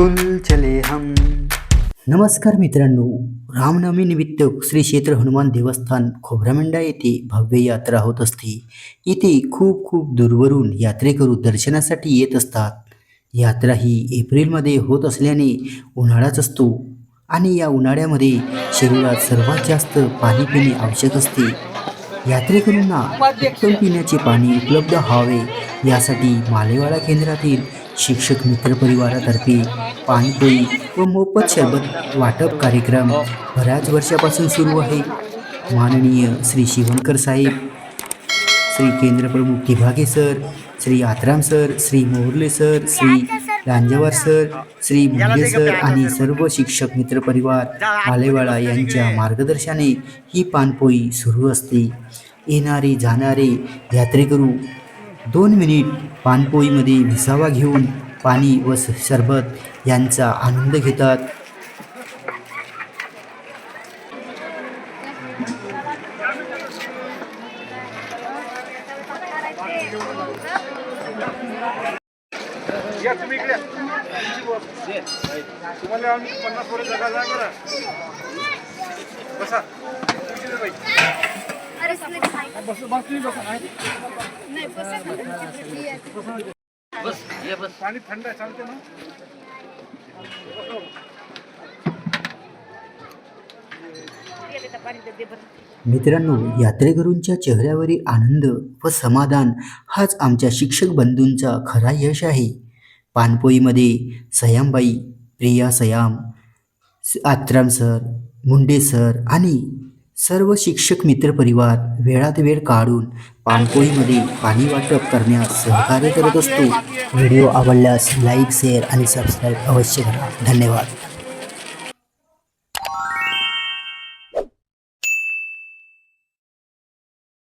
तुल चले हम. नमस्कार मित्रांनो, रामनवमी निमित्त श्री क्षेत्र हनुमान देवस्थान खोब्रामेंढा येथे भव्य यात्रा होत असते. इथे खूप खूप दूरवरून यात्रेकरू दर्शनासाठी येत असतात. यात्रा ही एप्रिलमध्ये होत असल्याने उन्हाळाच असतो आणि या उन्हाळ्यामध्ये शरीरात सर्वात जास्त पाणी पिणे आवश्यक असते. यात्रेकरूंना उत्तम पिण्याचे पाणी उपलब्ध व्हावे यासाठी मालेवाडा केंद्रातील शिक्षक मित्र परिवारातर्फे पाणपोई व मोफत सरबत वाटप कार्यक्रम बऱ्याच वर्षापासून सुरू आहे. माननीय श्री शिवणकर साहेब, श्री केंद्रप्रमुख Dibhage sir, Shri Atram sir, Shri Mohrle sir, Shri Lanjewar sir, Shri Munde sir आणि सर्व शिक्षक मित्रपरिवार मालेवाडा यांच्या मार्गदर्शनाने ही पाणपोई सुरू असते. येणारे जाणारे यात्रेकरू 2 मिनिट पाणपोईमध्ये विसावा घेऊन पाणी व सरबत यांचा आनंद घेतात. या तुम्ही इकडे तुम्हाला आम्ही 50 वर जागा लागला बसा बस बस तुम्ही बसा नाही बस ये बस पाणी थंड आहे चालते ना. मित्रांनो, यात्रेकरूंच्या चेहऱ्यावरील आनंद व समाधान हाच आमच्या शिक्षक बंधूंचा खरा यश आहे. पाणपोईमध्ये सयामबाई, प्रिया सयाम, आत्राम सर, मुंडे सर आणि सर्व शिक्षक मित्रपरिवार वेळात वेळ काढून पाणपोईमध्ये पाणी वाटप करण्यास सहकार्य करत असतो. व्हिडिओ आवडल्यास लाईक, शेअर आणि सबस्क्राईब अवश्य करा. धन्यवाद.